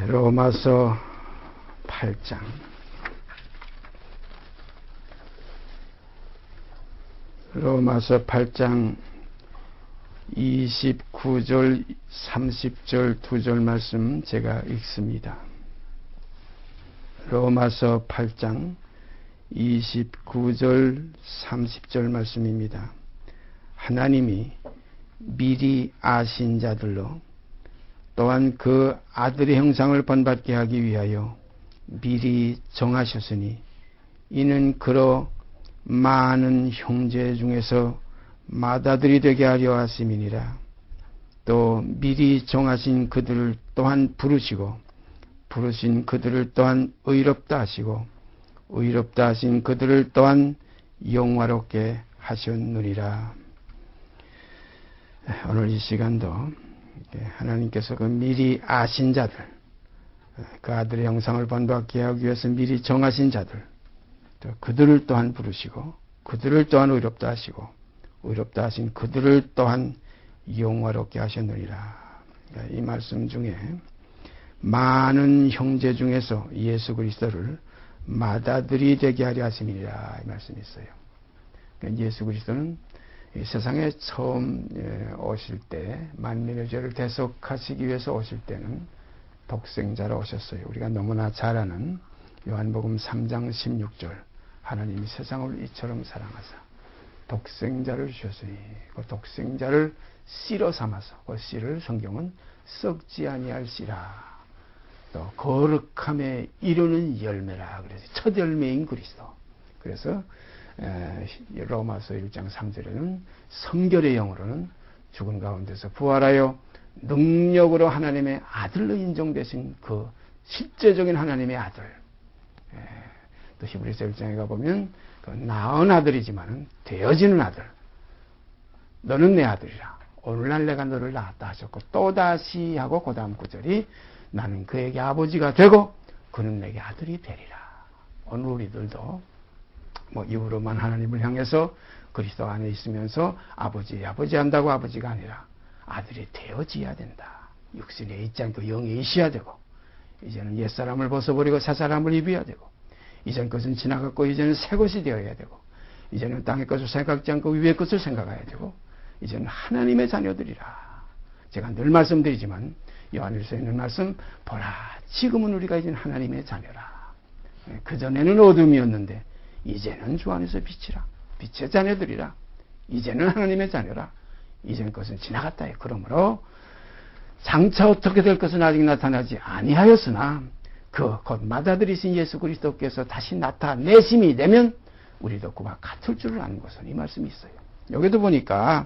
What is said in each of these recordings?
로마서 8장 로마서 8장 29절 30절 두 절 말씀 제가 읽습니다. 로마서 8장 29절 30절 말씀입니다. 하나님이 미리 아신 자들로 또한 그 아들의 형상을 본받게 하기 위하여 미리 정하셨으니 이는 그로 많은 형제 중에서 맏아들이 되게 하려 하심이니라. 또 미리 정하신 그들을 또한 부르시고 부르신 그들을 또한 의롭다 하시고 의롭다 하신 그들을 또한 영화롭게 하셨느니라. 오늘 이 시간도 하나님께서 그 미리 아신 자들, 그 아들의 형상을 본받게 하기 위해서 미리 정하신 자들, 또 그들을 또한 부르시고 그들을 또한 의롭다 하시고 의롭다 하신 그들을 또한 영화롭게 하셨느니라. 이 말씀 중에 많은 형제 중에서 예수 그리스도를 맏아들이 되게 하려 하심이니라 이 말씀이 있어요. 예수 그리스도는 세상에 처음 오실 때 만민의 죄를 대속하시기 위해서 오실 때는 독생자로 오셨어요. 우리가 너무나 잘 아는 요한복음 3장 16절 하나님이 세상을 이처럼 사랑하사 독생자를 주셨으니 그 독생자를 씨로 삼아서 그 씨를 성경은 썩지 아니할 씨라 또 거룩함에 이르는 열매라 그래서 첫 열매인 그리스도. 그래서 로마서 1장 3절에는 성결의 영으로는 죽은 가운데서 부활하여 능력으로 하나님의 아들로 인정되신 그 실제적인 하나님의 아들. 또 히브리서 1장에 가보면 그 낳은 아들이지만은 되어지는 아들. 너는 내 아들이라. 오늘날 내가 너를 낳았다 하셨고 또다시 하고 그 다음 구절이 나는 그에게 아버지가 되고 그는 내게 아들이 되리라. 오늘 우리들도 입으로만 하나님을 향해서 그리스도 안에 있으면서 아버지 한다고 아버지가 아니라 아들이 되어져야 된다. 육신에 있지 않고 영에 있어야 되고 이제는 옛사람을 벗어버리고 새사람을 입어야 되고 이전 것은 지나갔고 이제는 새 것이 되어야 되고 이제는 땅의 것을 생각지 않고 위의 것을 생각해야 되고 이제는 하나님의 자녀들이라. 제가 늘 말씀드리지만 요한일서에 있는 말씀 보라 지금은 우리가 이제는 하나님의 자녀라. 그전에는 어둠이었는데 이제는 주 안에서 빛이라. 빛의 자녀들이라. 이제는 하나님의 자녀라. 이전 것은 지나갔다. 그러므로 장차 어떻게 될 것은 아직 나타나지 아니하였으나 그 곧 맏아들이신 예수 그리스도께서 다시 나타내심이 되면 우리도 그와 같을 줄을 아는 것은 이 말씀이 있어요. 여기도 보니까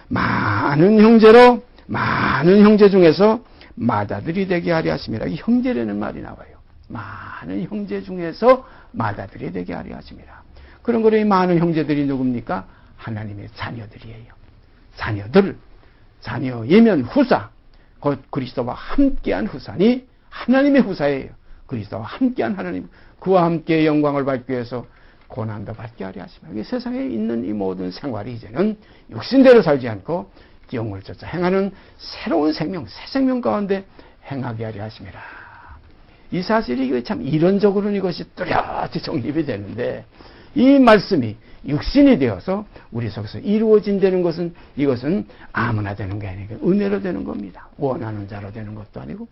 많은 형제 중에서 맏아들이 되게 하려 하심이라. 이 형제라는 말이 나와요. 많은 형제 중에서 맏아들이 되게 하려 하심이라. 그런 거로 이 많은 형제들이 누굽니까? 하나님의 자녀들이에요. 자녀이면 후사, 곧 그리스도와 함께한 후사니 하나님의 후사예요. 그리스도와 함께한 하나님, 그와 함께 영광을 받기 위해서 고난도 받게 하려 하심이라. 세상에 있는 이 모든 생활이 이제는 육신대로 살지 않고 영을 쫓아 행하는 새로운 생명, 새 생명 가운데 행하게 하려 하심이라. 이 사실이 참 이론적으로는 이것이 뚜렷이 정립이 되는데 이 말씀이 육신이 되어서 우리 속에서 이루어진다는 것은 이것은 아무나 되는 게 아니고 은혜로 되는 겁니다. 원하는 자로 되는 것도 아니고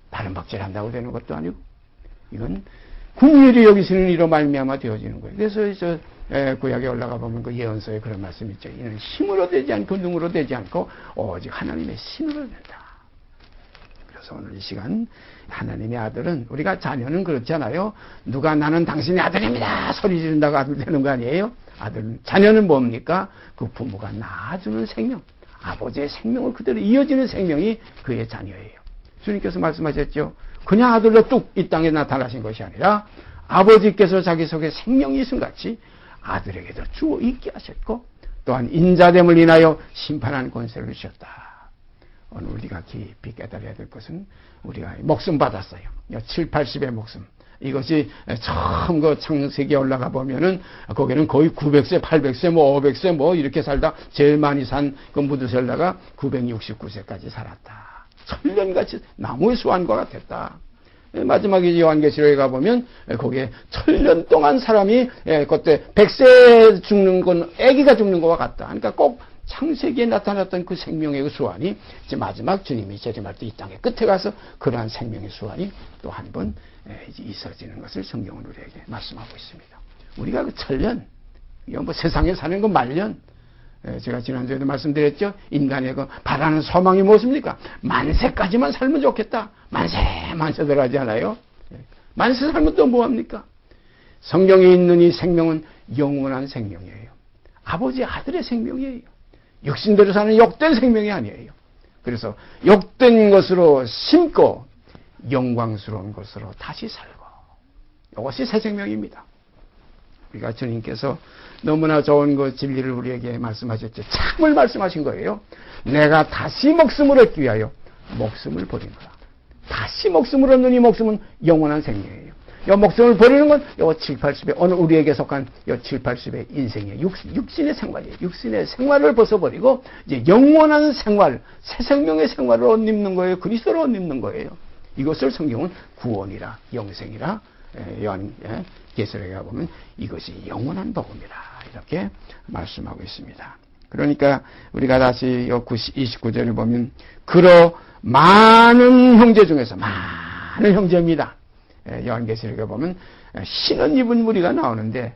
다른 박질한다고 되는 것도 아니고 이건 긍휼히 여기시는 이로 말미암아 되어지는 거예요. 그래서 구약에 올라가 보면 그 예언서에 그런 말씀이 있죠. 이는 힘으로 되지 않고 능으로 되지 않고 오직 하나님의 신으로 된다. 그래서 오늘 이 시간 하나님의 아들은 우리가 자녀는 그렇잖아요. 누가 나는 당신의 아들입니다 소리 지른다고 아들 되는 거 아니에요? 자녀는 뭡니까? 그 부모가 낳아주는 생명, 아버지의 생명을 그대로 이어지는 생명이 그의 자녀예요. 주님께서 말씀하셨죠. 그냥 아들로 뚝 이 땅에 나타나신 것이 아니라 아버지께서 자기 속에 생명이 있음 같이 아들에게도 주어 있게 하셨고 또한 인자됨을 인하여 심판하는 권세를 주셨다. 오늘 우리가 깊이 깨달아야 될 것은 우리가 목숨 받았어요. 7, 80의 목숨. 이것이 처음 그 창세기에 올라가 보면은 거기는 거의 900세, 800세, 500세 이렇게 살다 제일 많이 산 그 무드셀라가 969세까지 살았다. 천년같이 나무의 수완과 같았다. 마지막에 요한계시록에 가보면 거기에 천년 동안 사람이 그때 100세 죽는 건 아기가 죽는 것과 같다. 그러니까 꼭 창세기에 나타났던 그 생명의 그 수완이 이제 마지막 주님이 재림할 때 이 땅의 끝에 가서 그러한 생명의 수완이 또 한 번 있어지는 것을 성경은 우리에게 말씀하고 있습니다. 우리가 그 천년, 이건 뭐 세상에 사는 건 말년, 제가 지난주에도 말씀드렸죠. 인간의 그 바라는 소망이 무엇입니까? 만세까지만 살면 좋겠다. 만세들 하지 않아요? 만세 살면 또 뭐합니까? 성경에 있는 이 생명은 영원한 생명이에요. 아버지 아들의 생명이에요. 육신대로 사는 욕된 생명이 아니에요. 그래서 욕된 것으로 심고 영광스러운 것으로 다시 살고, 이것이 새 생명입니다. 우리가 주님께서 너무나 좋은 그 진리를 우리에게 말씀하셨죠. 참을 말씀하신 거예요. 내가 다시 목숨을 얻기 위하여 목숨을 버린 거야. 다시 목숨을 얻는 이 목숨은 영원한 생명이에요. 이 목숨을 버리는 건 요 7, 80의 오늘 우리에게 속한 요 7, 80의 인생이에요. 육신의 생활이에요. 육신의 생활을 벗어버리고 이제 영원한 생활, 새 생명의 생활을 옷 입는 거예요. 그리스도를 옷 입는 거예요. 이것을 성경은 구원이라, 영생이라, 요한계시록에 가보면 이것이 영원한 복음이라 이렇게 말씀하고 있습니다. 그러니까 우리가 다시 29절을 보면 그러 많은 형제 중에서 많은 형제입니다. 요한계시록에 보면 신은 입은 무리가 나오는데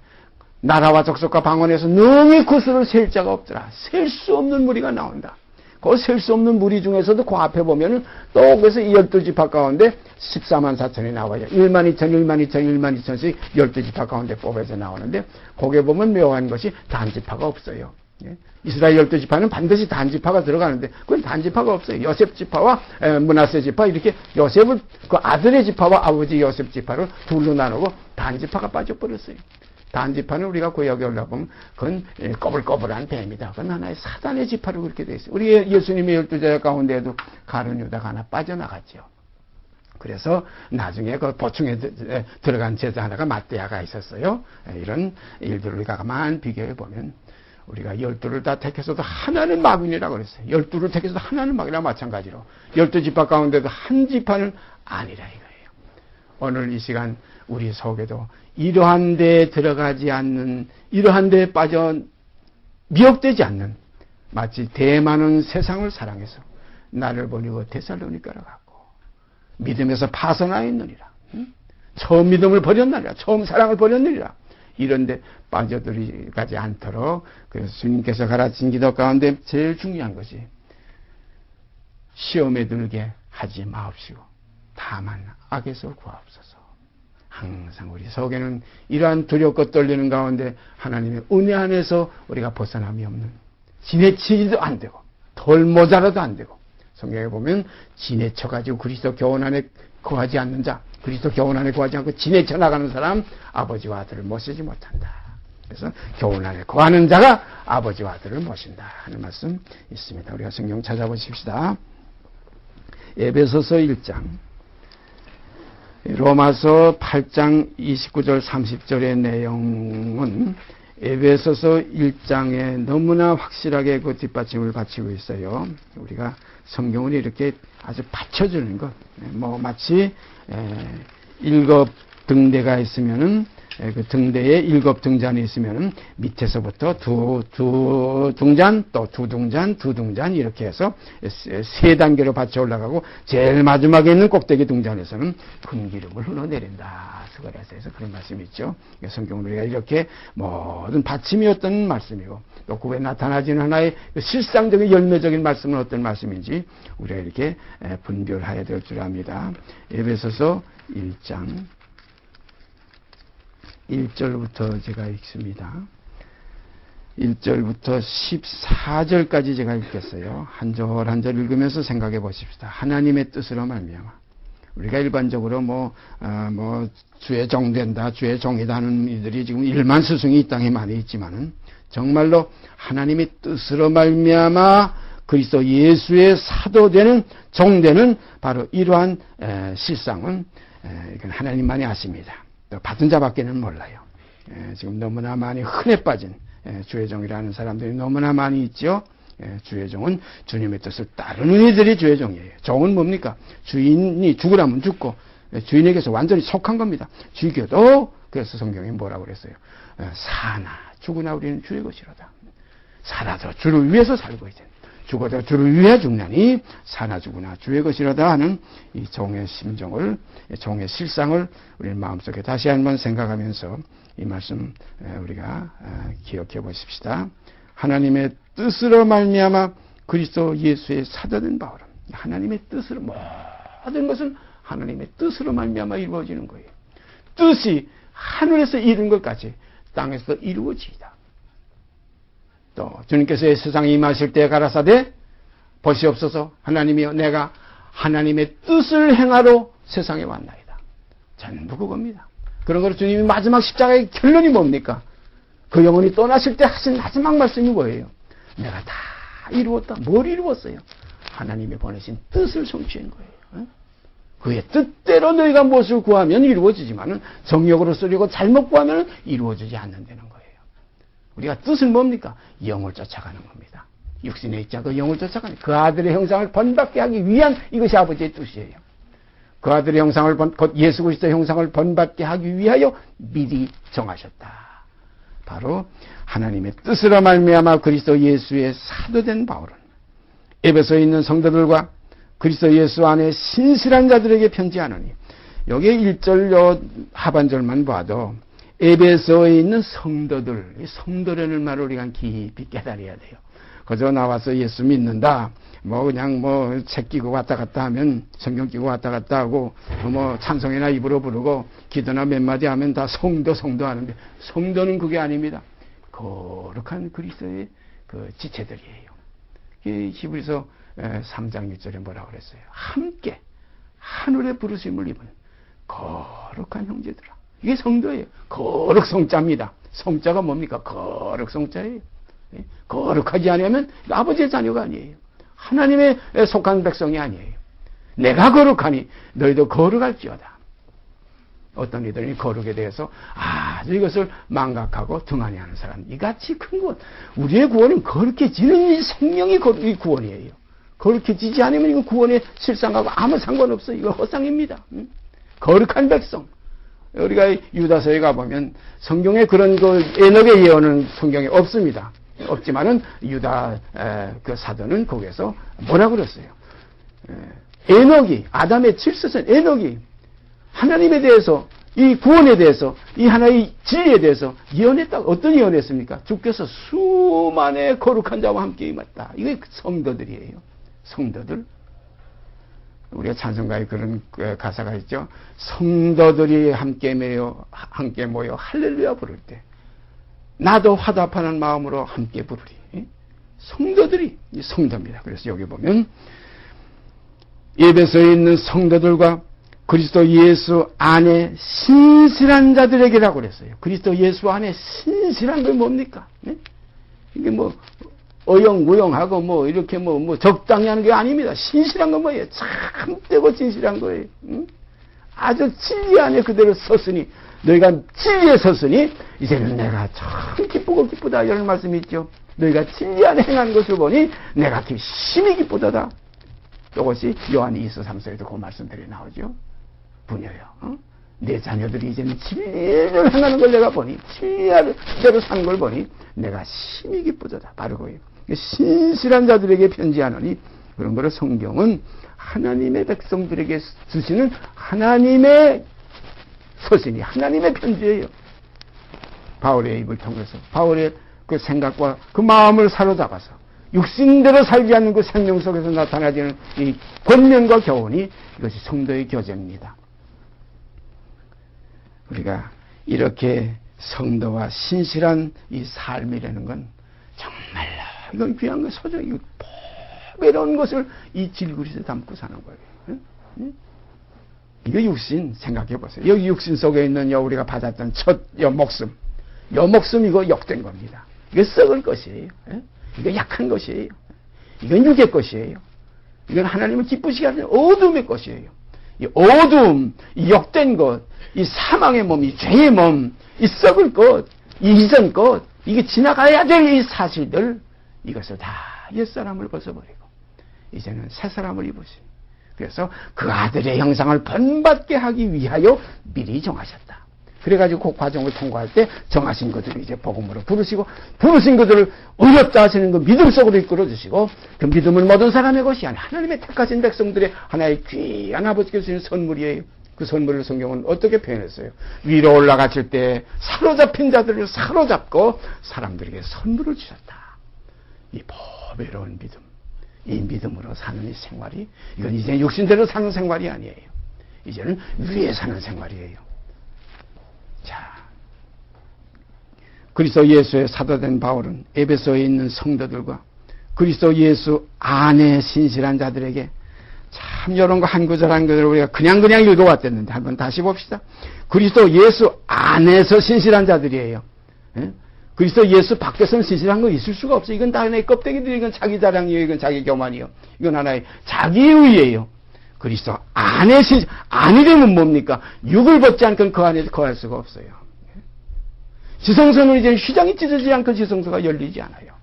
나라와 족속과 방언에서 능히 그 수를 셀 자가 없더라. 셀 수 없는 무리가 나온다. 그 셀 수 없는 무리 중에서도 그 앞에 보면은 또 그래서 12지파 가운데 14만 4천이 나와요. 1만 2천, 1만 2천, 1만 2천씩 12지파 가운데 뽑아서 나오는데 거기에 보면 묘한 것이 단지파가 없어요. 이스라엘 12지파는 반드시 단지파가 들어가는데 그건 단지파가 없어요. 요셉 지파와 므낫세 지파 이렇게 요셉을 그 아들의 지파와 아버지 요셉 지파를 둘로 나누고 단지파가 빠져버렸어요. 단지파는 우리가 구약에 올라보면 그건 꼬불꼬불한 뱀이다. 그건 하나의 사단의 지파로 그렇게 되어 있어요. 우리 예수님의 12제자 가운데에도 가룟 유다가 하나 빠져나갔죠. 그래서 나중에 그 보충에 들어간 제자 하나가 ματ대야가 있었어요. 이런 일들을 우리가 가만 비교해 보면 우리가 12를 다 택해서도 하나는 마귀라고 그랬어요. 12를 택해서도 하나는 마귀랑 마찬가지로 12지파 가운데도 한 지파는 아니라 이거예요. 오늘 이 시간 우리 속에도 이러한 데에 들어가지 않는, 이러한 데에 빠져 미혹되지 않는, 마치 대만은 세상을 사랑해서 나를 보니고 데살로니가로 갔고 믿음에서 파선하여 있느니라. 처음 믿음을 버렸느니라. 처음 사랑을 버렸느니라. 이런데 빠져들어가지 않도록 그래서 주님께서 가르친 기도 가운데 제일 중요한 것이 시험에 들게 하지 마옵시고 다만 악에서 구하옵소서. 항상 우리 속에는 이러한 두렵고 떨리는 가운데 하나님의 은혜 안에서 우리가 벗어남이 없는, 지내치지도 안 되고 덜 모자라도 안 되고, 성경에 보면 지내쳐가지고 그리스도 교훈 안에 거하지 않는 자, 그리스도 교훈 안에 거하지 않고 지내쳐 나가는 사람 아버지와 아들을 모시지 못한다. 그래서 교훈 안에 거하는 자가 아버지와 아들을 모신다 하는 말씀 있습니다. 우리가 성경 찾아보십시다. 에베소서 1장, 로마서 8장 29절 30절의 내용은 에베소서 1장에 너무나 확실하게 그 뒷받침을 바치고 있어요. 우리가 성경을 이렇게 아주 받쳐주는 것, 뭐 마치 7 등대가 있으면은 그 등대에 7 등잔이 있으면은 밑에서부터 두 등잔, 또 두 등잔, 두 등잔 이렇게 해서 3단계로 받쳐 올라가고 제일 마지막에 있는 꼭대기 등잔에서는 큰 기름을 흘러내린다. 스가랴서에서 그런 말씀이 있죠. 성경은 우리가 이렇게 모든 받침이 어떤 말씀이고 또 그 외에 나타나지는 하나의 실상적인 열매적인 말씀은 어떤 말씀인지 우리가 이렇게 분별해야 될 줄 압니다. 에베소서 1장 1절부터 제가 읽습니다. 1절부터 14절까지 제가 읽겠어요. 한 절 한 절 읽으면서 생각해 보십시다. 하나님의 뜻으로 말미암아 우리가 일반적으로 주의 종된다, 주의 종이다 하는 이들이 지금 1만 스승이 이 땅에 많이 있지만은 정말로 하나님의 뜻으로 말미암아 그리스도 예수의 사도되는 종되는 바로 이러한 실상은 이건 하나님만이 아십니다. 받은 자밖에는 몰라요. 지금 너무나 많이 흔해 빠진 주의 종이라는 사람들이 너무나 많이 있죠. 주의 종은 주님의 뜻을 따르는 이들이 주의 종이에요. 종은 뭡니까? 주인이 죽으라면 죽고 주인에게서 완전히 속한 겁니다. 죽여도 그래서 성경에 뭐라고 그랬어요? 사나 죽으나 우리는 주의 것이로다. 살아도 주를 위해서 살고 이제 죽어도 주를 위해 죽나니 사나 죽으나 주의 것이로다 하는 이 종의 심정을, 종의 실상을 우리 마음속에 다시 한번 생각하면서 이 말씀 우리가 기억해 보십시다. 하나님의 뜻으로 말미암아 그리스도 예수의 사도된 바울은 하나님의 뜻으로 모든 것은 하나님의 뜻으로 말미암아 이루어지는 거예요. 뜻이 하늘에서 이룬 것까지 땅에서 이루어지이다. 또 주님께서 세상에 임하실 때 가라사대 보시옵소서 하나님이여 내가 하나님의 뜻을 행하러 세상에 왔나이다. 전부 그겁니다. 그런 거로 주님이 마지막 십자가의 결론이 뭡니까? 그 영혼이 떠나실 때 하신 마지막 말씀이 뭐예요? 내가 다 이루었다. 뭘 이루었어요? 하나님이 보내신 뜻을 성취한 거예요. 그의 뜻대로 너희가 무엇을 구하면 이루어지지만은 정욕으로 쓰려고 잘못 구하면 이루어지지 않는다는 거예요. 우리가 뜻은 뭡니까? 영을 쫓아가는 겁니다. 육신의 입자 그 영을 쫓아가는 그 아들의 형상을 번받게 하기 위한 이것이 아버지의 뜻이에요. 그 아들의 형상을 곧 예수 그리스도의 형상을 번받게 하기 위하여 미리 정하셨다. 바로 하나님의 뜻으로 말미암아 그리스도 예수의 사도된 바울은 에베소에 있는 성도들과 그리스도 예수 안에 신실한 자들에게 편지하노니 여기 1절 하반절만 봐도 에베소에 있는 성도들, 성도라는 말을 우리가 깊이 깨달아야 돼요. 그저 나와서 예수 믿는다. 그냥 책 끼고 왔다 갔다 하면, 성경 끼고 왔다 갔다 하고, 찬송이나 입으로 부르고, 기도나 몇 마디 하면 다 성도 하는데, 성도는 그게 아닙니다. 거룩한 그리스도의 그 지체들이에요. 이 히브리서 3장 1절에 뭐라고 그랬어요? 함께 하늘의 부르심을 입은 거룩한 형제들아. 이게 성도예요. 거룩 성자입니다. 성자가 뭡니까? 거룩 성자예요. 거룩하지 않으면 아버지의 자녀가 아니에요. 하나님의 속한 백성이 아니에요. 내가 거룩하니 너희도 거룩할지어다. 어떤 이들이 거룩에 대해서 아주 이것을 망각하고 등한히하는 사람, 이같이 큰 것. 우리의 구원은 거룩해지는 이 생명이 구원이에요. 거룩해지지 않으면 이거 구원의 실상하고 아무 상관없어요. 이거 허상입니다. 거룩한 백성. 우리가 유다서에 가보면 성경에 그런 에녹의 예언은 성경에 없습니다. 없지만은 유다 그 사도는 거기에서 뭐라고 그랬어요? 에녹이 아담의 칠세선 에녹이 하나님에 대해서 이 구원에 대해서 이 하나의 진리에 대해서 예언했다. 어떤 예언했습니까? 주께서 수만의 거룩한 자와 함께 임했다. 이게 성도들이에요. 성도들. 우리가 찬송가에 그런 가사가 있죠. 성도들이 함께 모여 할렐루야 부를 때 나도 화답하는 마음으로 함께 부르리. 성도들이 성도입니다. 그래서 여기 보면 에베소에 있는 성도들과 그리스도 예수 안에 신실한 자들에게라고 그랬어요. 그리스도 예수 안에 신실한 건 뭡니까? 이게 어영무영하고 이렇게 적당히 하는 게 아닙니다. 신실한 건 뭐예요? 참되고 진실한 거예요. 아주 진리 안에 그대로 섰으니, 너희가 진리에 섰으니 이제는 내가 참 기쁘고 기쁘다 이런 말씀이 있죠. 너희가 진리 안에 행하는 것을 보니 내가 심히 기쁘다다. 이것이 요한 2서 3서에도 그 말씀들이 나오죠. 부녀요. 내 자녀들이 이제는 진리를 행하는 걸 내가 보니, 진리대로 사는 걸 보니 내가 심히 기쁘다. 바로 거예요. 신실한 자들에게 편지하노니, 그런 거를 성경은 하나님의 백성들에게 주시는 하나님의 서신이 하나님의 편지예요. 바울의 입을 통해서 바울의 그 생각과 그 마음을 사로잡아서 육신대로 살지 않는 그 생명 속에서 나타나지는 이 권면과 교훈이 이것이 성도의 교제입니다. 우리가 이렇게 성도와 신실한 이 삶이라는 건 정말로 이건 귀한 거 소중히 이거 외로운 것을 이 질그릇에 담고 사는 거예요. 응? 이거 육신 생각해 보세요. 여기 육신 속에 있는 우리가 받았던 첫 목숨, 목숨 이거 욕된 겁니다. 이거 썩을 것이에요. 이거 약한 것이에요. 이건 육의 것이에요. 이건 하나님을 기쁘시게 하는 어둠의 것이에요. 이 어둠, 이 욕된 것, 이 사망의 몸, 이 죄의 몸, 이 썩을 것, 이 이전 것, 이게 지나가야 될 이 사실들, 이것을 다 옛사람을 벗어버리고 이제는 새 사람을 입으시. 그래서 그 아들의 형상을 본받게 하기 위하여 미리 정하셨다. 그래가지고 그 과정을 통과할 때 정하신 그들을 이제 복음으로 부르시고, 부르신 그들을 의롭다 하시는 그 믿음 속으로 이끌어주시고, 그 믿음은 모든 사람의 것이 아니라 하나님의 택하신 백성들의 하나의 귀한 아버지께서 주신 선물이에요. 그 선물을 성경은 어떻게 표현했어요? 위로 올라가실 때 사로잡힌 자들을 사로잡고 사람들에게 선물을 주셨다. 이 보배로운 믿음, 이 믿음으로 사는 이 생활이, 이건 이제 육신대로 사는 생활이 아니에요. 이제는 위에 사는 생활이에요. 자, 그리스도 예수의 사도된 바울은 에베소에 있는 성도들과 그리스도 예수 안에 신실한 자들에게 참 이런 거 한 구절 한 구절 우리가 그냥 읽어왔댔는데 한번 다시 봅시다. 그리스도 예수 안에서 신실한 자들이에요. 예? 그리스도 예수 밖에서는 신실한 거 있을 수가 없어요. 이건 다 하나의 껍데기들이, 이건 자기 자랑이에요. 이건 자기 교만이요. 이건 하나의 자기의예요. 그리스도 안에 안이되면 뭡니까? 육을 벗지 않고는 그 안에 거할 수가 없어요. 지성소는 이제 휘장이 찢어지지 않고 지성소가 열리지 않아요.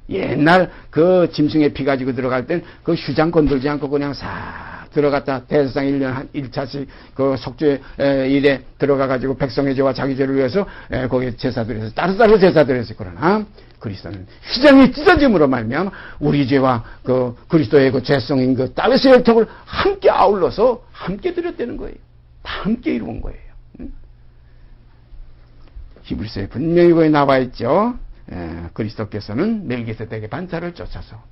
옛날 그 짐승에 피 가지고 들어갈 땐 그 휘장 건들지 않고 그냥 싹 들어갔다 대제사장 1년 한 1차씩 그 속죄 일에 들어가 가지고 백성의 죄와 자기 죄를 위해서 거기에 제사드려서 따로따로 제사드렸어요. 그러나 그리스도는 휘장이 찢어짐으로 말미암아 우리 죄와 그 그리스도의 그 죄성인 그 다윗의 혈통을 함께 아울러서 함께 드렸다는 거예요. 다 함께 이루은 거예요. 히브리서에 분명히 거기 나와 있죠. 그리스도께서는 멜기세덱의 반차를 쫓아서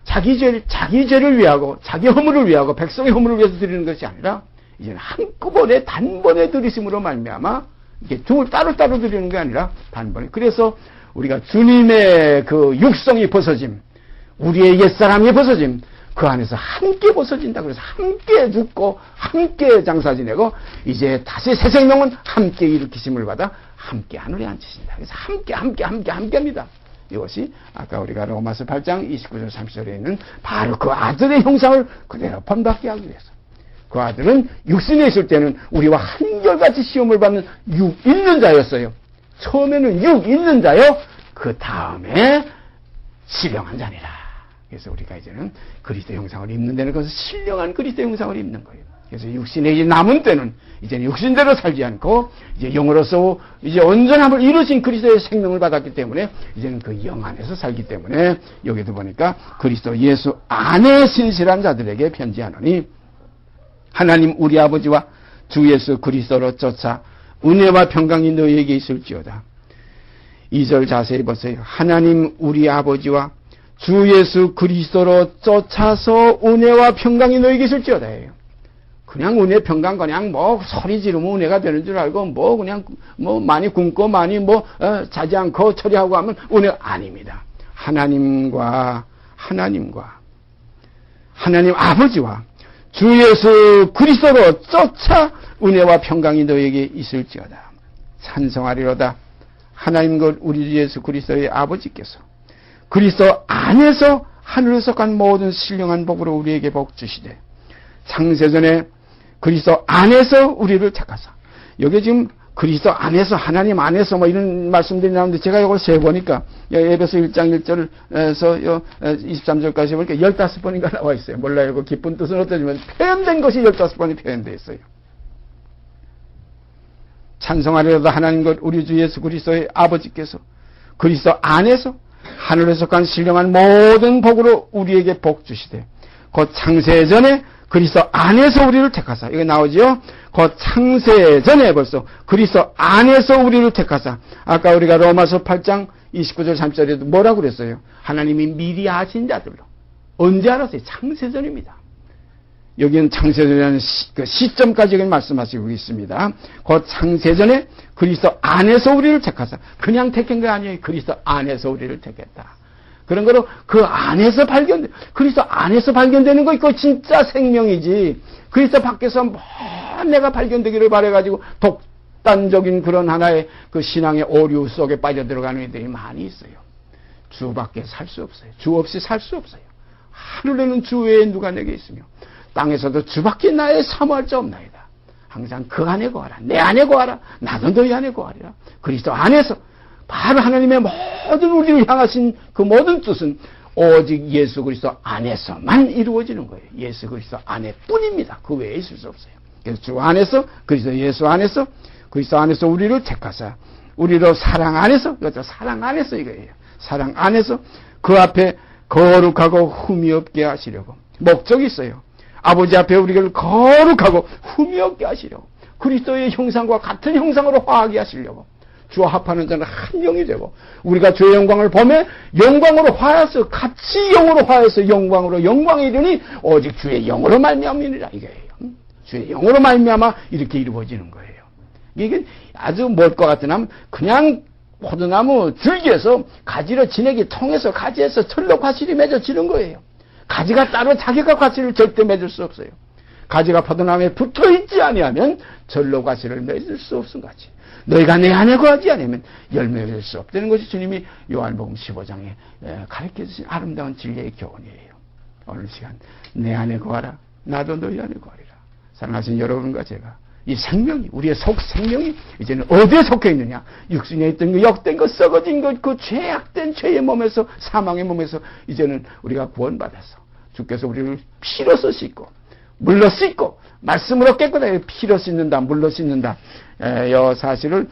자기 죄를 위하고 자기 허물을 위하고 백성의 허물을 위해서 드리는 것이 아니라 이제는 한꺼번에 단번에 드리심으로 말미암아 이게 따로따로 드리는 게 아니라 단번에. 그래서 우리가 주님의 그 육성이 벗어짐, 우리의 옛사람이 벗어짐, 그 안에서 함께 벗어진다. 그래서 함께 죽고 함께 장사 지내고 이제 다시 새 생명은 함께 일으키심을 받아 함께 하늘에 앉히신다. 그래서 함께 합니다. 이것이 아까 우리가 로마서 8장 29절 30절에 있는 바로 그 아들의 형상을 그대로 본받게 하기 위해서. 그 아들은 육신에 있을 때는 우리와 한결같이 시험을 받는 육 있는 자였어요. 처음에는 육 있는 자요. 그 다음에 신령한 자니라. 그래서 우리가 이제는 그리스도 형상을 입는 데는 그것은 신령한 그리스도 형상을 입는 거예요. 그래서 육신에 이제 남은 때는 이제는 육신대로 살지 않고 이제 영으로서 이제 온전함을 이루신 그리스도의 생명을 받았기 때문에 이제는 그 영 안에서 살기 때문에 여기도 보니까 그리스도 예수 안에 신실한 자들에게 편지하노니 하나님 우리 아버지와 주 예수 그리스도로 쫓아 은혜와 평강이 너희에게 있을지어다. 2절 자세히 보세요. 하나님 우리 아버지와 주 예수 그리스도로 쫓아서 은혜와 평강이 너희에게 있을지어다예요. 그냥 은혜 평강 그냥 뭐 소리 지르면 은혜가 되는 줄 알고 뭐 그냥 뭐 많이 굶고 많이 뭐 자지 않고 처리하고 하면 은혜가 아닙니다. 하나님 아버지와 주 예수 그리스도로 쫓아 은혜와 평강이 너에게 있을지어다. 찬송하리로다. 하나님 곧 우리 주 예수 그리스도의 아버지께서 그리스도 안에서 하늘에 속한 모든 신령한 복으로 우리에게 복 주시되 창세전에 그리스도 안에서 우리를 택하사. 여기 지금 그리스도 안에서 하나님 안에서 뭐 이런 말씀들이 나오는데 제가 이걸 세보니까 에베소 1장 1절에서 23절까지 보니까 15번인가 나와 있어요. 몰라요. 그 깊은 뜻은 어떠지만 표현된 것이 15번이 표현되어 있어요. 찬송하리로다. 하나님 것 우리 주 예수 그리스도의 아버지께서 그리스도 안에서 하늘에 속한 신령한 모든 복으로 우리에게 복 주시되 곧 창세전에 그리스도 안에서 우리를 택하사. 이거 나오죠? 곧 창세전에 벌써 그리스도 안에서 우리를 택하사. 아까 우리가 로마서 8장 29절 30절에도 뭐라고 그랬어요? 하나님이 미리 아신 자들로. 언제 알았어요? 창세전입니다. 여기는 창세전이라는 시점까지 말씀하시고 있습니다. 곧 창세전에 그리스도 안에서 우리를 택하사. 그냥 택한 게 아니에요. 그리스도 안에서 우리를 택했다. 그런 거로 그 안에서 그리스도 안에서 발견되는 거 있고 진짜 생명이지. 그리스도 밖에서 뭐 내가 발견되기를 바래가지고 독단적인 그런 하나의 그 신앙의 오류 속에 빠져들어가는 애들이 많이 있어요. 주밖에 살 수 없어요. 주 없이 살 수 없어요. 하늘에는 주 외에 누가 내게 있으며 땅에서도 주밖에 나의 사모할 자 없나이다. 항상 그 안에 거하라. 내 안에 거하라. 나도 너희 안에 거하리라. 그리스도 안에서 바로 하나님의 모든 우리를 향하신 그 모든 뜻은 오직 예수 그리스도 안에서만 이루어지는 거예요. 예수 그리스도 안에뿐입니다. 그 외에 있을 수 없어요. 그래서 주 안에서, 그리스도 예수 안에서, 그리스도 안에서 우리를 택하사 우리로 사랑 안에서, 그렇죠. 사랑 안에서 이거예요. 사랑 안에서 그 앞에 거룩하고 흠이 없게 하시려고 목적이 있어요. 아버지 앞에 우리를 거룩하고 흠이 없게 하시려고 그리스도의 형상과 같은 형상으로 화하게 하시려고 주와 합하는 자는 한 영이 되고 우리가 주의 영광을 보며 영광으로 화해서 같이 영으로 화해서 영광으로 영광에 이르니 오직 주의 영으로 말미암으리라 이거예요. 주의 영으로 말미암아 이렇게 이루어지는 거예요. 이게 아주 멀 것 같으면 그냥 포도나무 줄기에서 가지로 진액이 통해서 가지에서 철로 과실이 맺어지는 거예요. 가지가 따로 자기가 과실을 절대 맺을 수 없어요. 가지가 포도나무에 붙어있지 아니하면 절로 과실을 맺을 수 없은 같이 너희가 내 안에 거하지 않으면 열매를 맺을 수 없다는 것이 주님이 요한복음 15장에 가르쳐 주신 아름다운 진리의 교훈이에요. 오늘 시간 내 안에 거하라 나도 너희 안에 거하리라. 사랑하신 여러분과 제가 이 생명이 우리의 속 생명이 이제는 어디에 속해 있느냐? 육신에 있던 그 역된 것 썩어진 것 그 죄악된 죄의 몸에서 사망의 몸에서 이제는 우리가 구원받아서 주께서 우리를 피로써 씻고 물로 씻고 말씀으로 깨끗하게 피로 씻는다 물로 씻는다. 이 사실을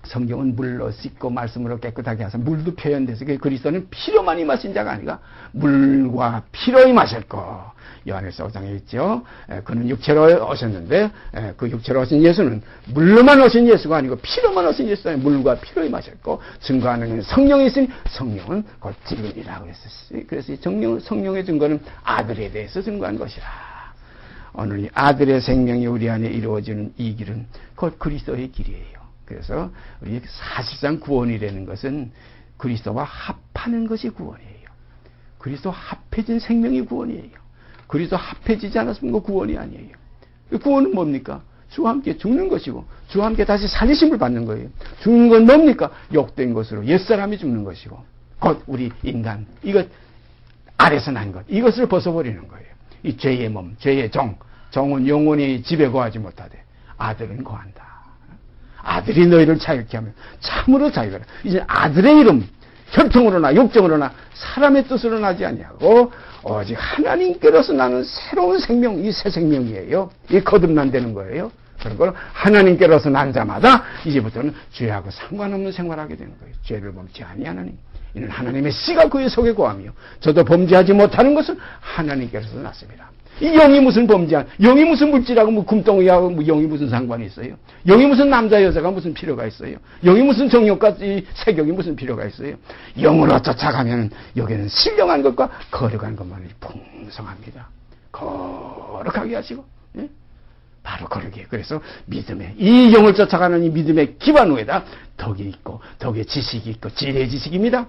성경은 물로 씻고 말씀으로 깨끗하게 하서 물도 표현돼서 그리스도는 피로만 임하신 자가 아니라 물과 피로 임하실 거. 요한일서 5장에 있죠. 그는 육체로 오셨는데 그 육체로 오신 예수는 물로만 오신 예수가 아니고 피로만 오신 예수가 아니고 물과 피로 임하셨고 증거하는 성령이 있으니 성령은 곧 증인이라고 했었어요. 그래서 성령의 증거는 아들에 대해서 증거한 것이라. 오늘 이 아들의 생명이 우리 안에 이루어지는 이 길은 곧 그리스도의 길이에요. 그래서 우리 사실상 구원이라는 것은 그리스도와 합하는 것이 구원이에요. 그리스도 합해진 생명이 구원이에요. 그리스도 합해지지 않았으면 그 구원이 아니에요. 구원은 뭡니까? 주와 함께 죽는 것이고 주와 함께 다시 살리심을 받는 거예요. 죽는 건 뭡니까? 욕된 것으로 옛사람이 죽는 것이고 곧 우리 인간 이것 아래서 난 것 이것을 벗어버리는 거예요. 이 죄의 몸, 죄의 정은 영원히 집에 거하지 못하되 아들은 거한다. 아들이 너희를 자유케 하면 참으로 자유하라. 이제 아들의 이름 혈통으로나 육정으로나 사람의 뜻으로 나지 아니하고 오직 하나님께로서 나는 새로운 생명, 이 새 생명이에요. 이 거듭난다는 거예요. 그런 걸 하나님께로서 난 자마다 이제부터는 죄하고 상관없는 생활하게 되는 거예요. 죄를 범치 아니하나니 이는 하나님의 씨가 그의 속에 거하며 저도 범죄하지 못하는 것은 하나님께로서 났습니다. 이 영이 무슨 범죄한, 영이 무슨 물질하고 뭐 금덩이하고 뭐 영이 무슨 상관이 있어요? 영이 무슨 남자 여자가 무슨 필요가 있어요? 영이 무슨 정욕과 이 세격이 무슨 필요가 있어요? 영으로 쫓아가면 여기는 신령한 것과 거룩한 것만이 풍성합니다. 거룩하게 하시고, 예? 바로 거룩이에요. 그래서 믿음에, 이 영을 쫓아가는 이 믿음의 기반 위에다 덕이 있고, 덕의 지식이 있고, 지혜의 지식입니다.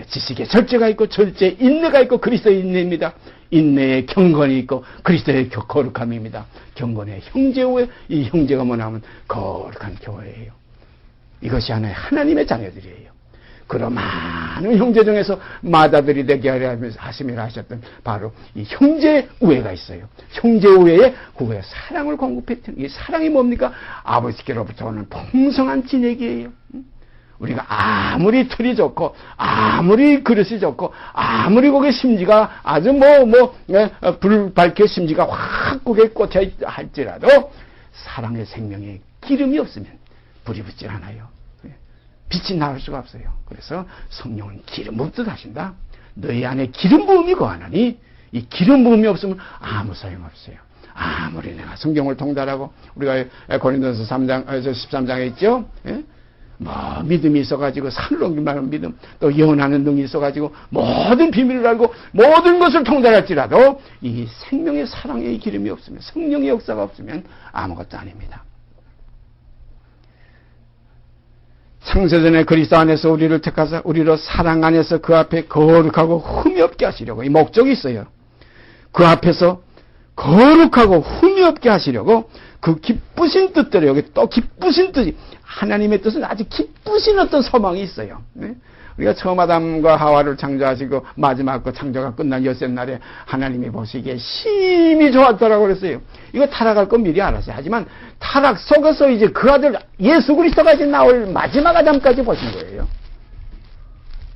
지식의 절제가 있고, 절제의 인내가 있고, 그리스도의 인내입니다. 인내의 경건이 있고, 그리스도의 거룩함입니다. 경건의 형제의, 이 형제가 뭐냐면, 거룩한 교회예요. 이것이 하나님의 자녀들이에요. 그런 많은 형제 중에서 마다들이 되게 하심이라 하셨던 바로 이 형제 우애가 있어요. 형제 우애에 그거에 사랑을 공급했던 이 사랑이 뭡니까? 아버지께로부터 오는 풍성한 진액이에요. 우리가 아무리 틀이 좋고 아무리 그릇이 좋고 아무리 거기에 심지가 아주 불 밝게 심지가 확 거기에 꽂혀 할지라도 사랑의 생명에 기름이 없으면 불이 붙질 않아요. 빛이 나올 수가 없어요. 그래서 성령은 기름 붓듯 하신다. 너희 안에 기름 부음이 거하나니 이 기름 부음이 없으면 아무 소용없어요. 아무리 내가 성경을 통달하고 우리가 고린도서 13장에 있죠. 예? 믿음이 있어가지고 산을 옮기는 믿음, 또 예언하는 능이 있어가지고 모든 비밀을 알고 모든 것을 통달할지라도 이 생명의 사랑의 기름이 없으면 성령의 역사가 없으면 아무것도 아닙니다. 창세전에 그리스도 안에서 우리를 택하사 우리로 사랑 안에서 그 앞에 거룩하고 흠이 없게 하시려고 이 목적이 있어요. 그 앞에서 거룩하고 흠이 없게 하시려고 그 기쁘신 뜻대로 여기 또 기쁘신 뜻이 하나님의 뜻은 아주 기쁘신 어떤 소망이 있어요. 네? 우리가 처음 아담과 하와를 창조하시고 마지막 그 창조가 끝난 여섯 날에 하나님이 보시기에 심히 좋았더라고 그랬어요. 이거 타락할 건 미리 알았어요. 하지만 타락 속에서 이제 그 아들 예수 그리스도가 이제 나올 마지막 아담까지 보신 거예요.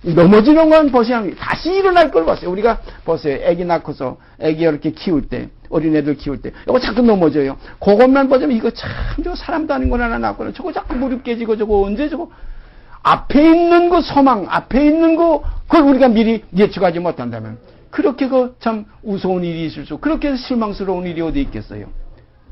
넘어지는 건 보셔야 합니다. 다시 일어날 걸 봤어요. 우리가 보세요. 애기 낳고서 애기 이렇게 키울 때, 어린애들 키울 때, 이거 자꾸 넘어져요. 그것만 보자면 이거 참, 저 사람도 아닌 거 하나 낳고는 저거 자꾸 무릎 깨지고 저거 언제 저거. 앞에 있는 그 소망, 앞에 있는 그걸 우리가 미리 예측하지 못한다면, 그렇게 그 참 우스운 일이 있을 수, 그렇게 실망스러운 일이 어디 있겠어요.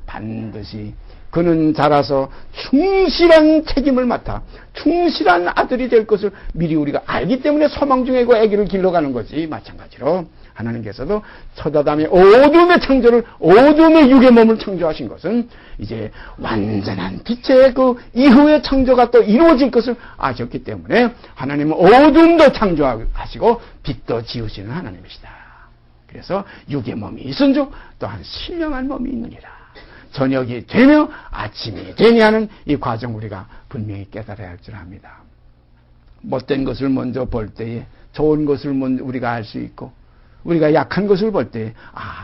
반드시 그는 자라서 충실한 책임을 맡아 충실한 아들이 될 것을 미리 우리가 알기 때문에 소망 중에 그 아기를 길러가는 거지. 마찬가지로 하나님께서도 첫 아담의 어둠의 창조를, 어둠의 육의 몸을 창조하신 것은 이제 완전한 빛의 그 이후의 창조가 또 이루어질 것을 아셨기 때문에 하나님은 어둠도 창조하시고 빛도 지으시는 하나님이시다. 그래서 육의 몸이 있은즉 또한 신령한 몸이 있느니라. 저녁이 되며 아침이 되냐 하는 이 과정 우리가 분명히 깨달아야 할 줄 압니다. 못된 것을 먼저 볼 때에 좋은 것을 먼저 우리가 알 수 있고, 우리가 약한 것을 볼 때에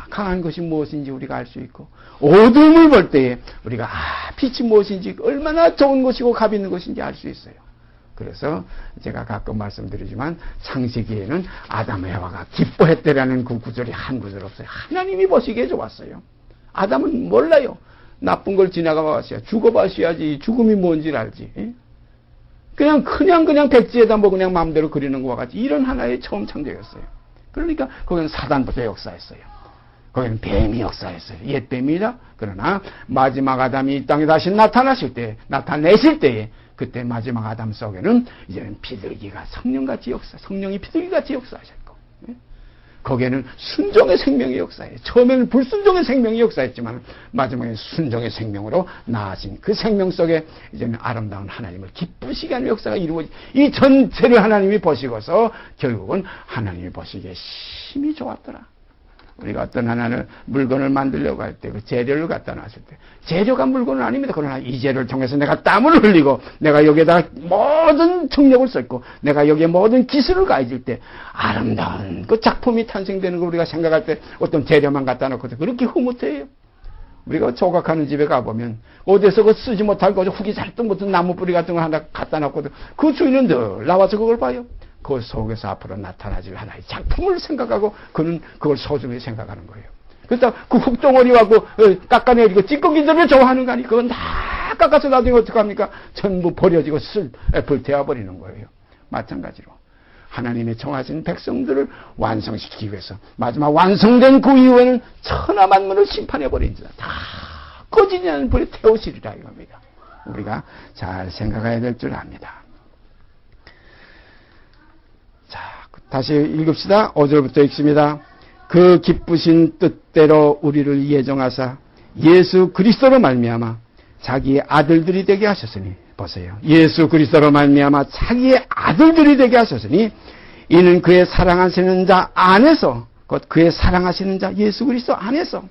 강한 것이 무엇인지 우리가 알 수 있고, 어둠을 볼 때에 우리가 빛이 무엇인지 얼마나 좋은 것이고 값 있는 것인지 알 수 있어요. 그래서 제가 가끔 말씀드리지만 창세기에는 아담 에바가 기뻐했대라는 그 구절이 한 구절 없어요. 하나님이 보시기에 좋았어요. 아담은 몰라요. 나쁜 걸 지나가 봤어요. 죽어봤어야지. 죽음이 뭔지를 알지. 그냥 백지에다 뭐 그냥 마음대로 그리는 것과 같이 이런 하나의 처음 창조였어요. 그러니까 거기는 사단부터 역사했어요. 거기는 뱀이 역사했어요. 옛 뱀이다. 그러나 마지막 아담이 이 땅에 다시 나타내실 때에 그때 마지막 아담 속에는 이제는 비둘기가 성령같이 성령이 비둘기같이 역사하셨고, 거기에는 순종의 생명이 역사해요. 처음에는 불순종의 생명이 역사했지만 마지막에 순종의 생명으로 나아진 그 생명 속에 이제는 아름다운 하나님을 기쁘시게 하는 역사가 이루어지. 이 전체를 하나님이 보시고서 결국은 하나님이 보시기에 심히 좋았더라. 우리가 어떤 하나를 물건을 만들려고 할 때 그 재료를 갖다 놨을 때 재료가 물건은 아닙니다. 그러나 이 재료를 통해서 내가 땀을 흘리고 내가 여기에다가 모든 청력을 썼고 내가 여기에 모든 기술을 가해질 때 아름다운 그 작품이 탄생되는 걸 우리가 생각할 때 어떤 재료만 갖다 놓고도 그렇게 흐뭇해요. 우리가 조각하는 집에 가보면 어디서 그 쓰지 못할 거 후기 잘도 못한 나무 뿌리 같은 거 하나 갖다 놓고도 그 주인은 늘 나와서 그걸 봐요. 그 속에서 앞으로 나타나질 하나의 작품을 생각하고 그는 그걸 소중히 생각하는 거예요. 그래서 그 흙덩어리와 그 깎아내리고 찌꺼기들을 좋아하는 거 아니? 그건 다 깎아서 나중에 어떡합니까? 전부 버려지고 불태워버리는 거예요. 마찬가지로 하나님의 정하신 백성들을 완성시키기 위해서 마지막 완성된 그 이후에는 천하만물을 심판해버린다. 다 꺼지지 않는 불에 태우시리라 이겁니다. 우리가 잘 생각해야 될 줄 압니다. 자, 다시 읽읍시다. 5절부터 읽습니다. 그 기쁘신 뜻대로 우리를 예정하사 예수 그리스도로 말미암아 자기의 아들들이 되게 하셨으니, 보세요. 예수 그리스도로 말미암아 자기의 아들들이 되게 하셨으니 이는 그의 사랑하시는 자 안에서, 곧 그의 사랑하시는 자 예수 그리스도 안에서,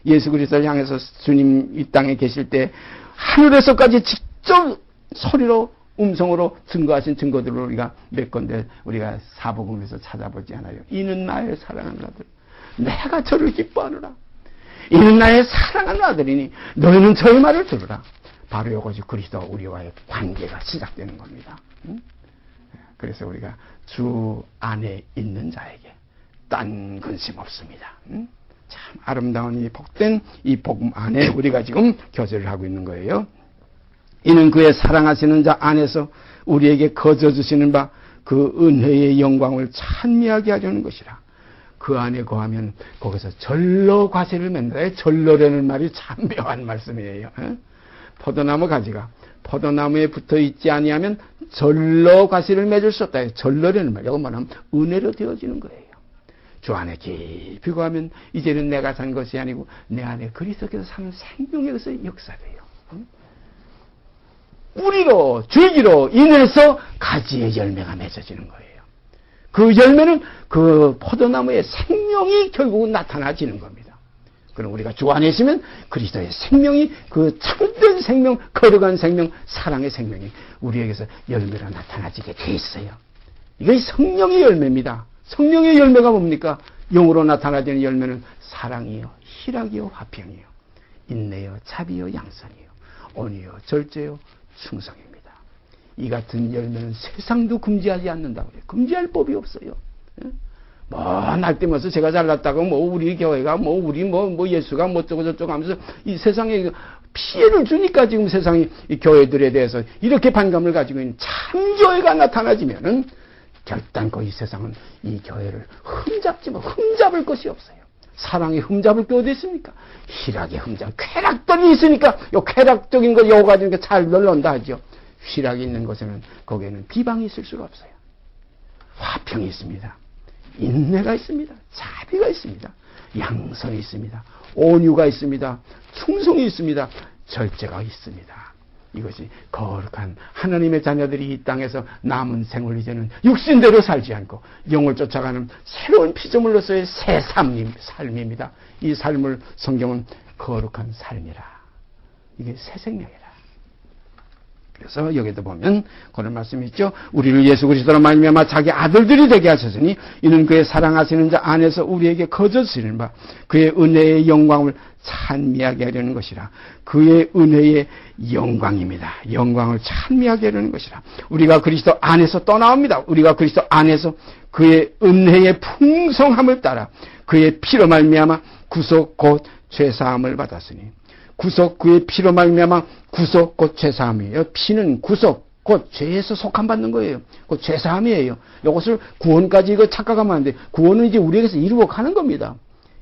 예수 그리스도를 향해서 주님 이 땅에 계실 때 하늘에서까지 직접 소리로 음성으로 증거하신 증거들을 우리가 몇 건데 우리가 사복음에서 찾아보지 않아요. 이는 나의 사랑하는 아들, 내가 저를 기뻐하노라. 이는 나의 사랑하는 아들이니 너희는 저의 말을 들으라. 바로 이것이 그리스도 우리와의 관계가 시작되는 겁니다. 그래서 우리가 주 안에 있는 자에게 딴 근심 없습니다. 참 아름다운 이 복된 이 복음 안에 우리가 지금 교제를 하고 있는 거예요. 이는 그의 사랑하시는 자 안에서 우리에게 거저주시는 바 그 은혜의 영광을 찬미하게 하려는 것이라. 그 안에 거하면 거기서 절로 과실을 맺는다. 절로라는 말이 참 묘한 말씀이에요. 포도나무 가지가 포도나무에 붙어 있지 아니하면 절로 과실을 맺을 수 없다. 절로라는 말, 이거 뭐냐면 은혜로 되어지는 거예요. 주 안에 깊이 거하면 이제는 내가 산 것이 아니고 내 안에 그리스도께서 사는 생명의 것을 역사돼요. 뿌리로 줄기로 인해서 가지의 열매가 맺어지는 거예요. 그 열매는 그 포도나무의 생명이 결국은 나타나지는 겁니다. 그럼 우리가 주 안에 있으면 그리스도의 생명이, 그 참된 생명, 거룩한 생명, 사랑의 생명이 우리에게서 열매로 나타나지게 돼 있어요. 이게 성령의 열매입니다. 성령의 열매가 뭡니까? 영으로 나타나지는 열매는 사랑이요, 희락이요, 화평이요. 인내요, 자비요, 양선이요, 온유요, 절제요, 충성입니다. 이 같은 열매는 세상도 금지하지 않는다고 해요. 금지할 법이 없어요. 날 때면서 제가 잘났다고 우리 교회가 우리 예수가 어쩌고 저쩌고 하면서 이 세상에 피해를 주니까 지금 세상이 이 교회들에 대해서 이렇게 반감을 가지고 있는 참교회가 나타나지면은 결단코 이 세상은 이 교회를 흠잡을 것이 없어요. 사랑이 흠잡을 게 어디 있습니까? 희락이 쾌락들이 있으니까 요 쾌락적인 거 요거 가지고 잘 널런다 하죠. 희락이 있는 곳에는 거기에는 비방이 있을 수가 없어요. 화평이 있습니다. 인내가 있습니다. 자비가 있습니다. 양선이 있습니다. 온유가 있습니다. 충성이 있습니다. 절제가 있습니다. 이것이 거룩한 하나님의 자녀들이 이 땅에서 남은 생을 이제는 육신대로 살지 않고 영을 쫓아가는 새로운 피조물로서의 새 삶입니다. 이 삶을 성경은 거룩한 삶이라. 이게 새 생명이라. 그래서 여기도 보면 그런 말씀이 있죠. 우리를 예수 그리스도로 말미암아 자기 아들들이 되게 하셨으니 이는 그의 사랑하시는 자 안에서 우리에게 거저주시는 바 그의 은혜의 영광을 찬미하게 하려는 것이라. 그의 은혜의 영광입니다. 영광을 찬미하게 하려는 것이라. 우리가 그리스도 안에서 또 나옵니다. 우리가 그리스도 안에서 그의 은혜의 풍성함을 따라 그의 피로 말미암아 구속 곧 죄사함을 받았으니 구속 그의 피로 말미암아 구속 곧 죄사함이에요. 피는 구속 곧 죄에서 속함받는 거예요. 곧 죄사함이에요. 이것을 구원까지 이거 착각하면 안 돼. 구원은 이제 우리에게서 이루어 가는 겁니다.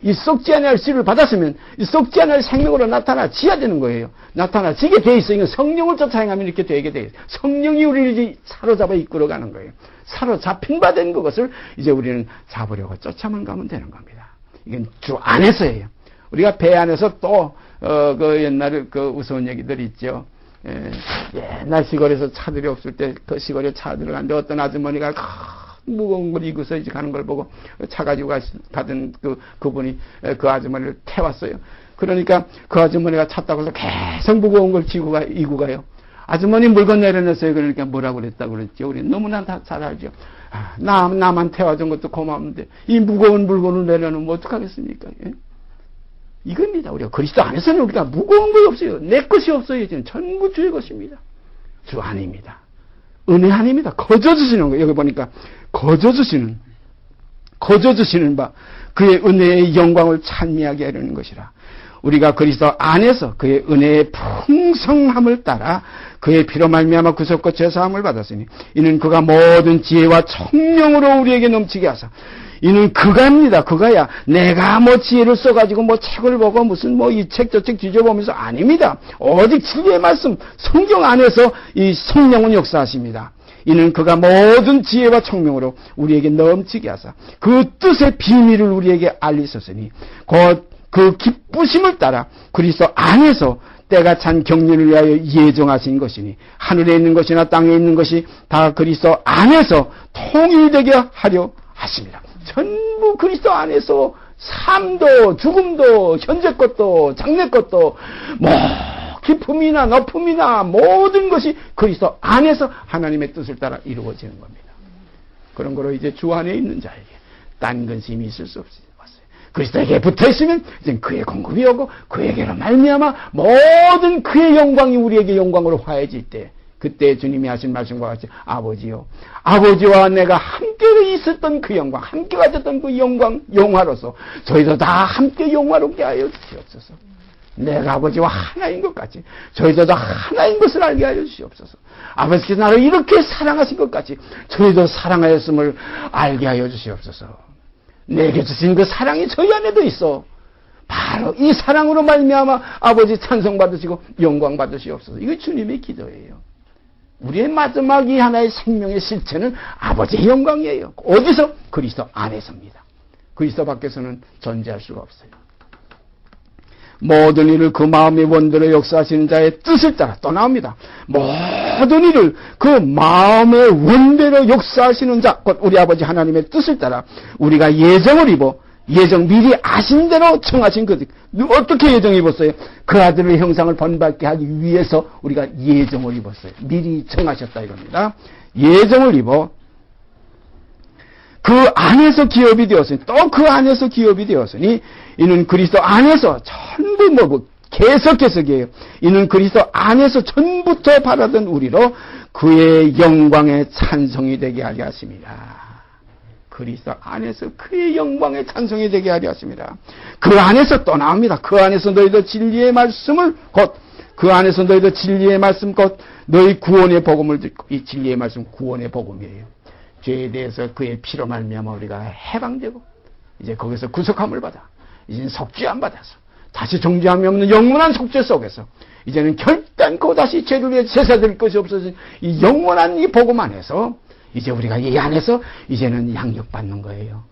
이 썩지 않을 씨를 받았으면 이 썩지 않을 생명으로 나타나지야 되는 거예요. 나타나지게 돼 있어요. 이건 성령을 쫓아 행하면 이렇게 되게 돼요. 성령이 우리를 이제 사로잡아 이끌어가는 거예요. 사로잡힌 바 된 그것을 이제 우리는 잡으려고 쫓아만 가면 되는 겁니다. 이건 주 안에서예요. 우리가 배 안에서 또 그 옛날에 그 우스운 얘기들 있죠. 옛날 시골에서 차들이 없을 때 그 시골에 차 들어갔는데 어떤 아주머니가 무거운 걸 이고서 이제 가는 걸 보고 차 가지고 가던 그분이 그 아주머니를 태웠어요. 그러니까 그 아주머니가 차 타고서 계속 무거운 걸 이고 가요. 아주머니 물건 내려놨어요. 그러니까 뭐라고 그랬다고 그랬죠. 우리 너무나 다 잘 알죠. 나만 태워준 것도 고마운데 이 무거운 물건을 내려놓으면 어떡하겠습니까? 예? 이겁니다. 우리가 그리스도 안에서는 우리가 무거운 것이 없어요. 내 것이 없어요. 이제는 전부 주의 것입니다. 주 안입니다. 은혜 안입니다. 거저주시는 거예요. 여기 보니까 거저주시는 바 그의 은혜의 영광을 찬미하게 하려는 것이라. 우리가 그리스도 안에서 그의 은혜의 풍성함을 따라 그의 피로 말미암아 구속과 죄사함을 받았으니 이는 그가 모든 지혜와 청명으로 우리에게 넘치게 하사 이는 그가입니다. 그가야 내가 지혜를 써가지고 책을 보고 무슨 이 책 저 책 뒤져보면서 아닙니다. 오직 진리의 말씀 성경 안에서 이 성령은 역사하십니다. 이는 그가 모든 지혜와 청명으로 우리에게 넘치게 하사 그 뜻의 비밀을 우리에게 알리셨으니 곧 그 기쁘심을 따라 그리스도 안에서 때가 찬 경륜을 위하여 예정하신 것이니 하늘에 있는 것이나 땅에 있는 것이 다 그리스도 안에서 통일되게 하려 하십니다. 전부 그리스도 안에서 삶도 죽음도 현재 것도 장래 것도 기쁨이나 너품이나 모든 것이 그리스도 안에서 하나님의 뜻을 따라 이루어지는 겁니다. 그런 거로 이제 주 안에 있는 자에게 딴 근심이 있을 수 없어요. 그리스도에게 붙어있으면 이제 그의 공급이 오고 그에게로 말미암아 모든 그의 영광이 우리에게 영광으로 화해질 때 그때 주님이 하신 말씀과 같이 아버지요 아버지와 내가 함께 있었던 그 영광 함께 가졌던 그 영광 영화로서 저희도 다 함께 영화롭게 하여 주시옵소서. 내가 아버지와 하나인 것 같이 저희도 다 하나인 것을 알게 하여 주시옵소서. 아버지께서 나를 이렇게 사랑하신 것 같이 저희도 사랑하였음을 알게 하여 주시옵소서. 내게 주신 그 사랑이 저희 안에도 있어. 바로 이 사랑으로 말미암아 아버지 찬송 받으시고 영광 받으시옵소서. 이거 주님의 기도예요. 우리의 마지막 이 하나의 생명의 실체는 아버지의 영광이에요. 어디서? 그리스도 안에서입니다. 그리스도 밖에서는 존재할 수가 없어요. 모든 일을 그 마음의 원대로 역사하시는 자의 뜻을 따라 또 나옵니다. 모든 일을 그 마음의 원대로 역사하시는 자, 곧 우리 아버지 하나님의 뜻을 따라 우리가 예정을 입어 예정 미리 아신 대로 청하신 것. 어떻게 예정 입었어요? 그 아들의 형상을 본받게 하기 위해서 우리가 예정을 입었어요. 미리 정하셨다 이겁니다. 예정을 입어 그 안에서 기업이 되었으니 또 그 안에서 기업이 되었으니 이는 그리스도 안에서 전부 계속해서예요. 이는 그리스도 안에서 전부터 바라던 우리로 그의 영광의 찬송이 되게 하려 하십니다. 그리스도 안에서 그의 영광의 찬송이 되게 하려 하십니다. 그 안에서 또 나옵니다. 그 안에서 너희도 진리의 말씀을 그 안에서 너희도 진리의 말씀 곧 너희 구원의 복음을 듣고, 이 진리의 말씀 구원의 복음이에요. 죄에 대해서 그의 피로 말미암아 우리가 해방되고 이제 거기서 구속함을 받아 이제는 속죄함 받아서 다시 정죄함이 없는 영원한 속죄 속에서 이제는 결단코 다시 죄를 위해 제사드릴 것이 없어진 이 영원한 이 복음 안에서 이제 우리가 이 안에서 이제는 양육받는 거예요.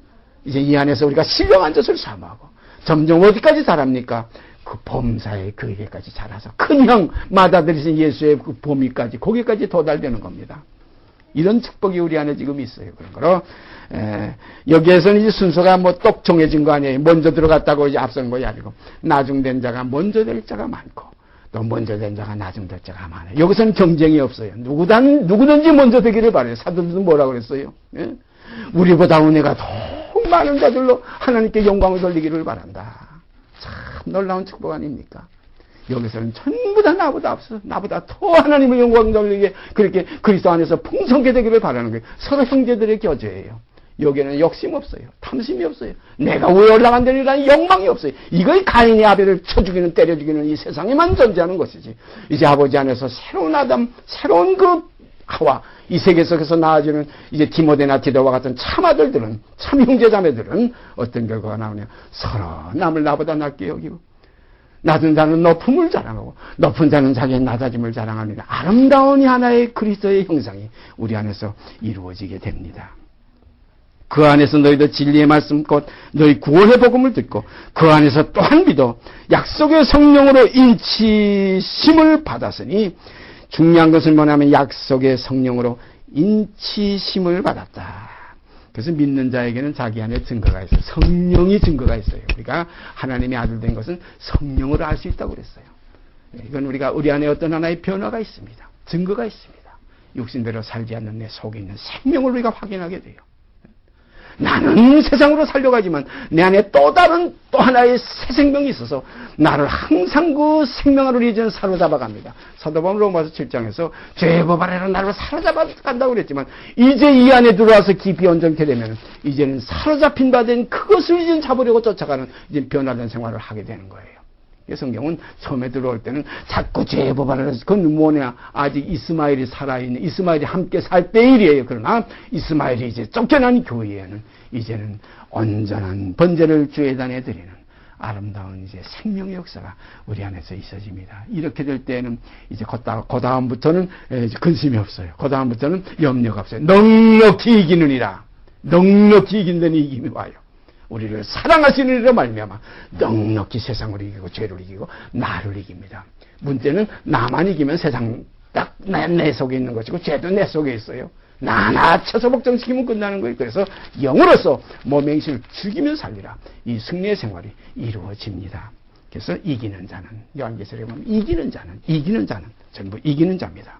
이제 이 안에서 우리가 신령한 젖을 사모하고 점점 어디까지 자랍니까? 그 범사의 그에게까지 자라서 큰 형 맏아들이신 예수의 그 범위까지 거기까지 도달되는 겁니다. 이런 축복이 우리 안에 지금 있어요. 그런 거로 여기에서는 이제 순서가 뭐 똑 정해진 거 아니에요. 먼저 들어갔다고 이제 앞선 것이 아니고 나중된 자가 먼저 될 자가 많고 또 먼저 된 자가 나중 될 자가 많아요. 여기서는 경쟁이 없어요. 누구든지 먼저 되기를 바라요. 사도들은 뭐라고 그랬어요? 예? 우리보다 은혜가 더 많은 자들로 하나님께 영광을 돌리기를 바란다. 참 놀라운 축복 아닙니까? 여기서는 전부 다 나보다 앞서 나보다 더 하나님의 영광 돌리게 그렇게 그리스도 안에서 풍성하게 되기를 바라는 거예요. 서로 형제들의 교제예요. 여기에는 욕심 없어요. 탐심이 없어요. 내가 왜 올라간다니라는 욕망이 없어요. 이거의 가인이 아벨을 쳐 죽이는 때려 죽이는 이 세상에만 존재하는 것이지. 이제 아버지 안에서 새로운 아담, 새로운 그 하와 이 세계 속에서 나아지는 이제 디모데나 디도와 같은 참 아들들은 참 형제자매들은 어떤 결과가 나오냐. 서로 남을 나보다 낮게 여기고 낮은 자는 높음을 자랑하고 높은 자는 자기의 낮아짐을 자랑합니다. 아름다운 이 하나의 그리스도의 형상이 우리 안에서 이루어지게 됩니다. 그 안에서 너희도 진리의 말씀 곧 너희 구원의 복음을 듣고 그 안에서 또한 믿어 약속의 성령으로 인치심을 받았으니 중요한 것은 뭐냐면 약속의 성령으로 인치심을 받았다. 그래서 믿는 자에게는 자기 안에 증거가 있어요. 성령이 증거가 있어요. 우리가 하나님의 아들 된 것은 성령으로 알 수 있다고 그랬어요. 이건 우리 안에 어떤 하나의 변화가 있습니다. 증거가 있습니다. 육신대로 살지 않는 내 속에 있는 생명을 우리가 확인하게 돼요. 나는 세상으로 살려가지만 내 안에 또 다른 또 하나의 새 생명이 있어서 나를 항상 그 생명 안으로 이제는 사로잡아갑니다. 사도 바울 로마서 7장에서 죄의 법 아래로 나를 사로잡아간다고 그랬지만 이제 이 안에 들어와서 깊이 온전케 되면 이제는 사로잡힌 바 된 그것을 이제 잡으려고 쫓아가는 이제 변화된 생활을 하게 되는 거예요. 성경은 처음에 들어올 때는 자꾸 죄의 법 아래로 그건 뭐냐 아직 이스마엘이 살아있는 이스마엘이 함께 살 때 일이에요. 그러나 이스마엘이 이제 쫓겨난 교회에는 이제는 온전한 번제를 주의 단에 드리는 아름다운 이제 생명의 역사가 우리 안에서 있어집니다. 이렇게 될 때는 이제 그 다음부터는 근심이 없어요. 그 다음부터는 염려가 없어요. 넉넉히 이기느니라. 넉넉히 이긴다는 이김이 와요. 우리를 사랑하시는 이로 말미암아 넉넉히 세상을 이기고 죄를 이기고 나를 이깁니다. 문제는 나만 이기면 세상 딱 내 속에 있는 것이고 죄도 내 속에 있어요. 나나 쳐서 복종시키면 끝나는 거예요. 그래서 영으로서 몸의 행실을 죽이며 살리라. 이 승리의 생활이 이루어집니다. 그래서 이기는 자는 요한계시록에 보면 이기는 자는 전부 이기는 자입니다.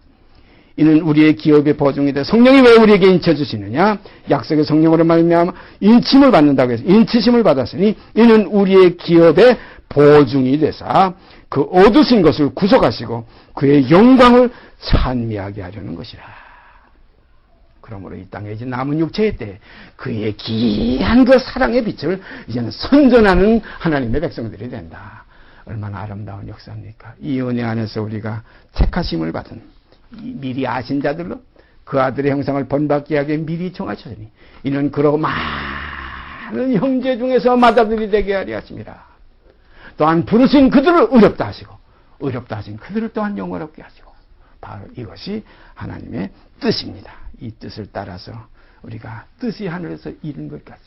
이는 우리의 기업의 보증이 돼. 성령이 왜 우리에게 인쳐주시느냐? 약속의 성령으로 말미암아 인침을 받는다고 해서 인치심을 받았으니 이는 우리의 기업의 보증이 되사 그 얻으신 것을 구속하시고 그의 영광을 찬미하게 하려는 것이라. 그러므로 이 땅에 이제 남은 육체의 때 그의 귀한 그 사랑의 빛을 이제는 선전하는 하나님의 백성들이 된다. 얼마나 아름다운 역사입니까? 이 은혜 안에서 우리가 택하심을 받은 미리 아신 자들로 그 아들의 형상을 본받게 하게 미리 정하셨으니 이는 그러고 많은 형제 중에서 맏아들이 되게 하려 하십니다. 또한 부르신 그들을 의롭다 하시고 의롭다 하신 그들을 또한 영원롭게 하시고 바로 이것이 하나님의 뜻입니다. 이 뜻을 따라서 우리가 뜻이 하늘에서 이룬 것까지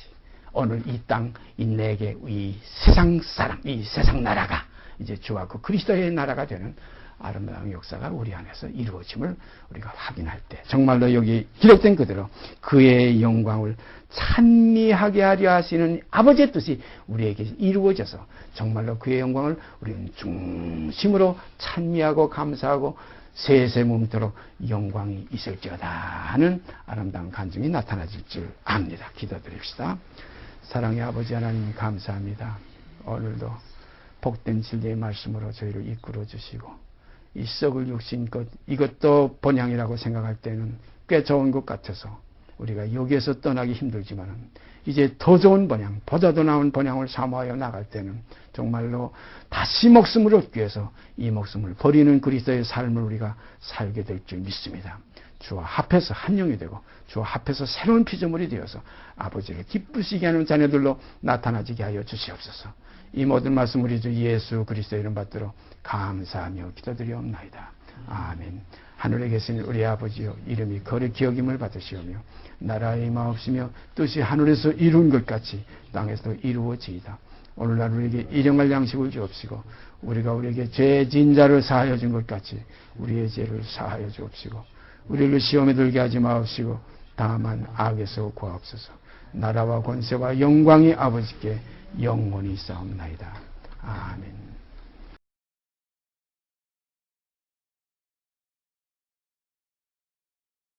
오늘 이 땅, 이 내게 이 세상 사람, 이 세상 나라가 이제 주와 그 그리스도의 나라가 되는 아름다운 역사가 우리 안에서 이루어짐을 우리가 확인할 때 정말로 여기 기록된 그대로 그의 영광을 찬미하게 하려 하시는 아버지의 뜻이 우리에게 이루어져서 정말로 그의 영광을 우리는 중심으로 찬미하고 감사하고 세세 몸토록 영광이 있을지어다 하는 아름다운 간증이 나타나질 줄 압니다. 기도드립시다. 사랑의 아버지 하나님 감사합니다. 오늘도 복된 진리의 말씀으로 저희를 이끌어 주시고 이 썩을 육신 것 이것도 본향이라고 생각할 때는 꽤 좋은 것 같아서 우리가 여기에서 떠나기 힘들지만은 이제 더 좋은 본향, 보다도 나은 본향을 사모하여 나갈 때는 정말로 다시 목숨을 얻기 위해서 이 목숨을 버리는 그리스도의 삶을 우리가 살게 될 줄 믿습니다. 주와 합해서 한 영이 되고 주와 합해서 새로운 피조물이 되어서 아버지를 기쁘시게 하는 자녀들로 나타나지게 하여 주시옵소서. 이 모든 말씀 우리 주 예수 그리스도의 이름 받들어 감사하며 기도드리옵나이다. 아멘. 하늘에 계신 우리 아버지여, 이름이 거룩히 여김을 받으시오며 나라의 임하옵시며 뜻이 하늘에서 이룬 것 같이 땅에서 이루어지이다. 오늘날 우리에게 일용할 양식을 주옵시고 우리가 우리에게 죄 지은 자를 사하여 준 것 같이 우리의 죄를 사하여 주옵시고 우리를 시험에 들게 하지 마옵시고 다만 악에서 구하옵소서. 나라와 권세와 영광이 아버지께 영원히 있사옵나이다. 아멘.